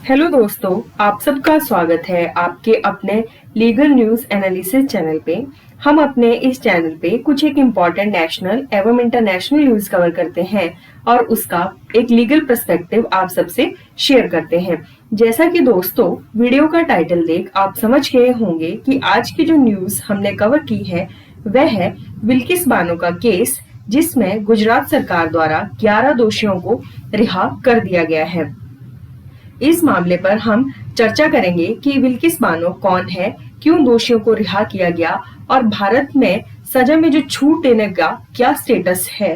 Hello दोस्तों, आप सबका स्वागत है आपके अपने लीगल न्यूज एनालिसिस चैनल पे। हम अपने इस चैनल पे कुछ एक इम्पॉर्टेंट नेशनल एवं इंटरनेशनल न्यूज कवर करते हैं और उसका एक लीगल पर्सपेक्टिव आप सबसे शेयर करते हैं। जैसा कि दोस्तों वीडियो का टाइटल देख आप समझ गए होंगे कि आज की जो न्यूज हमने कवर की है वह है बिल्किस बानो का केस, जिसमें गुजरात सरकार द्वारा 11 दोषियों को रिहा कर दिया गया है। इस मामले पर हम चर्चा करेंगे कि बिल्किस बानो कौन है, क्यों दोषियों को रिहा किया गया और भारत में सजा में जो छूट देने का क्या स्टेटस है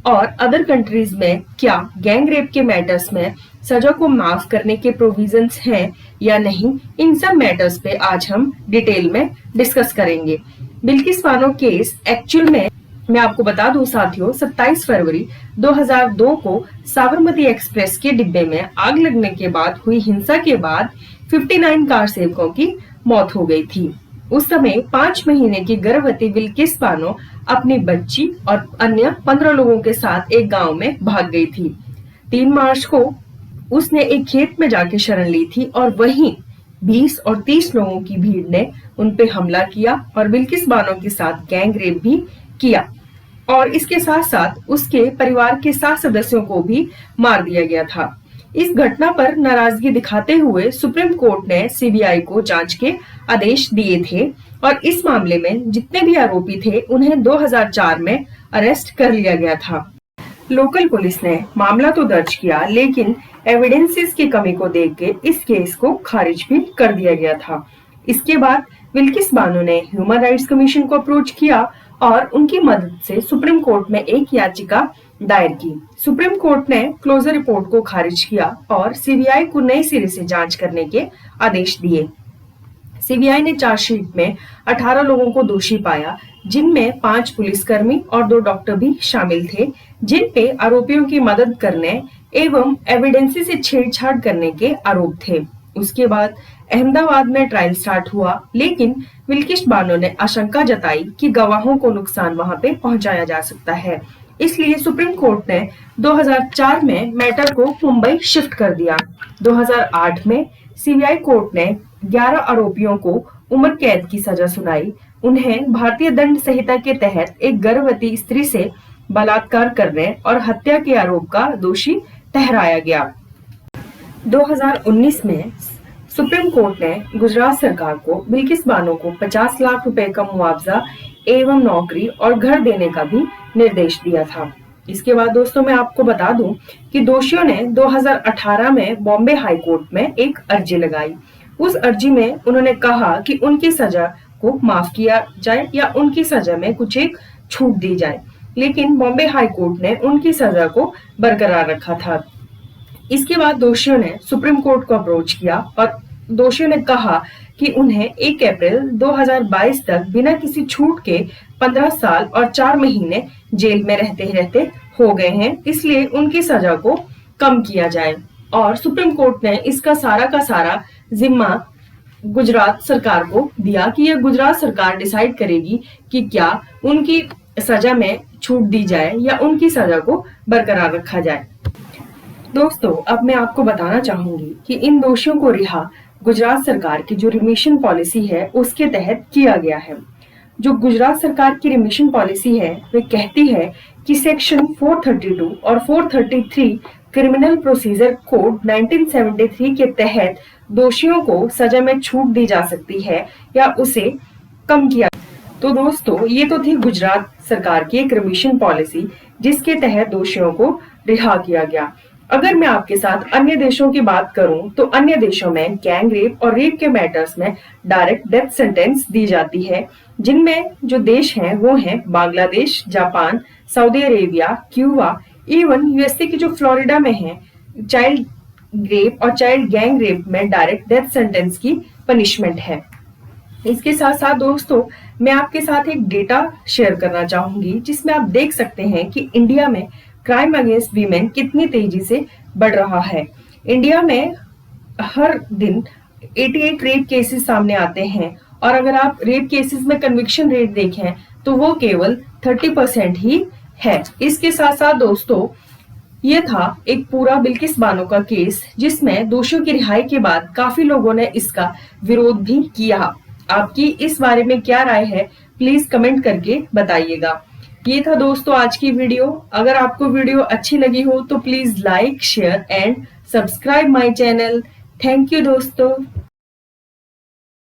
और अदर कंट्रीज में क्या गैंग रेप के मैटर्स में सजा को माफ करने के प्रोविजंस हैं या नहीं। इन सब मैटर्स पे आज हम डिटेल में डिस्कस करेंगे। बिल्किस बानो केस एक्चुअल में मैं आपको बता दूं साथियों, 27 फरवरी 2002 को साबरमती एक्सप्रेस के डिब्बे में आग लगने के बाद हुई हिंसा के बाद 59 कार सेवकों की मौत हो गई थी। उस समय 5 महीने की गर्भवती बिल्किस बानो अपनी बच्ची और अन्य 15 लोगों के साथ एक गांव में भाग गई थी। 3 मार्च को उसने एक खेत में जाके शरण ली थी और वहीं 20 और 30 लोगों की भीड़ ने उन पे हमला किया और बिल्किस बानो के साथ गैंग रेप भी किया और इसके साथ साथ उसके परिवार के 7 सदस्यों को भी मार दिया गया था। इस घटना पर नाराजगी दिखाते हुए सुप्रीम कोर्ट ने सीबीआई को जांच के आदेश दिए थे और इस मामले में जितने भी आरोपी थे उन्हें 2004 में अरेस्ट कर लिया गया था। लोकल पुलिस ने मामला तो दर्ज किया, लेकिन एविडेंसेस की कमी को देख के इस केस को खारिज भी कर दिया गया था। इसके बाद बिल्किस बानो ने ह्यूमन राइट्स कमीशन को अप्रोच किया और उनकी मदद से सुप्रीम कोर्ट में एक याचिका दायर की। सुप्रीम कोर्ट ने क्लोजर रिपोर्ट को खारिज किया और सीबीआई को नए सिरे से जांच करने के आदेश दिए। सीबीआई ने चार्जशीट में 18 लोगों को दोषी पाया, जिनमें 5 पुलिसकर्मी और 2 डॉक्टर भी शामिल थे, जिन पे आरोपियों की मदद करने एवं एविडेंसेस से छेड़छाड़ करने के आरोप थे। उसके बाद अहमदाबाद में ट्रायल स्टार्ट हुआ, लेकिन बिल्किस बानो ने आशंका जताई कि गवाहों को नुकसान वहां पे पहुंचाया जा सकता है। इसलिए सुप्रीम कोर्ट ने 2004 में मैटर को मुंबई शिफ्ट कर दिया। 2008 में सीबीआई कोर्ट ने 11 आरोपियों को उम्र कैद की सजा सुनाई। उन्हें भारतीय दंड संहिता के तहत एक गर्भवती स्त्री से बलात्कार करने और हत्या के आरोप का दोषी ठहराया गया। 2019 में सुप्रीम कोर्ट ने गुजरात सरकार को बिल्किस बानो को 50 लाख रुपए का मुआवजा एवं नौकरी और घर देने का भी निर्देश दिया था। इसके बाद दोस्तों मैं आपको बता दूं कि दोषियों ने 2018 में बॉम्बे हाई कोर्ट में एक अर्जी लगाई। उस अर्जी में उन्होंने कहा कि उनकी सजा को माफ किया जाए या उनकी सजा में कुछ एक छूट दी जाए, लेकिन बॉम्बे हाई कोर्ट ने उनकी सजा को बरकरार रखा था। इसके बाद दोषियों ने सुप्रीम कोर्ट को अप्रोच किया और दोषियों ने कहा कि उन्हें 1 अप्रैल 2022 तक बिना किसी छूट के 15 साल और 4 महीने जेल में रहते हो गए हैं, इसलिए उनकी सजा को कम किया जाए। और सुप्रीम कोर्ट ने इसका सारा का सारा जिम्मा गुजरात सरकार को दिया कि यह गुजरात सरकार डिसाइड करेगी कि क्या उनकी सजा में छूट दी जाए या उनकी सजा को बरकरार रखा जाए। दोस्तों अब मैं आपको बताना चाहूंगी कि इन दोषियों को रिहा गुजरात सरकार की जो रिमिशन पॉलिसी है उसके तहत किया गया है। जो गुजरात सरकार की रिमिशन पॉलिसी है वे कहती है कि सेक्शन 432 और 433 क्रिमिनल प्रोसीजर कोड 1973 के तहत दोषियों को सजा में छूट दी जा सकती है या उसे कम किया। तो दोस्तों ये तो थी गुजरात सरकार की एक रिमिशन पॉलिसी जिसके तहत दोषियों को रिहा किया गया। अगर मैं आपके साथ अन्य देशों की बात करूं तो अन्य देशों में गैंग रेप और रेप के मैटर्स में डायरेक्ट डेथ सेंटेंस दी जाती है, जिनमें जो देश हैं वो हैं Bangladesh, Japan, Saudi Arabia, Cuba, even USA की जो फ्लोरिडा में है चाइल्ड रेप और चाइल्ड गैंग रेप में डायरेक्ट डेथ सेंटेंस की पनिशमेंट है। इसके साथ साथ दोस्तों मैं आपके साथ एक डेटा शेयर करना चाहूंगी जिसमें आप देख सकते हैं कि इंडिया में क्राइम अगेंस्ट वीमेन कितनी तेजी से बढ़ रहा है। इंडिया में हर दिन 88 रेप केसेस सामने आते हैं और अगर आप रेप केसेस में कन्विक्शन रेट देखें तो वो केवल 30% ही है। इसके साथ साथ दोस्तों ये था एक पूरा बिल्किस बानो का केस जिसमें दोषियों की रिहाई के बाद काफी लोगों ने इसका विरोध भी किया। आपकी इस बारे में क्या राय है, प्लीज कमेंट करके बताइएगा। ये था दोस्तों आज की वीडियो। अगर आपको वीडियो अच्छी लगी हो तो please like, share and subscribe my channel. Thank you दोस्तों।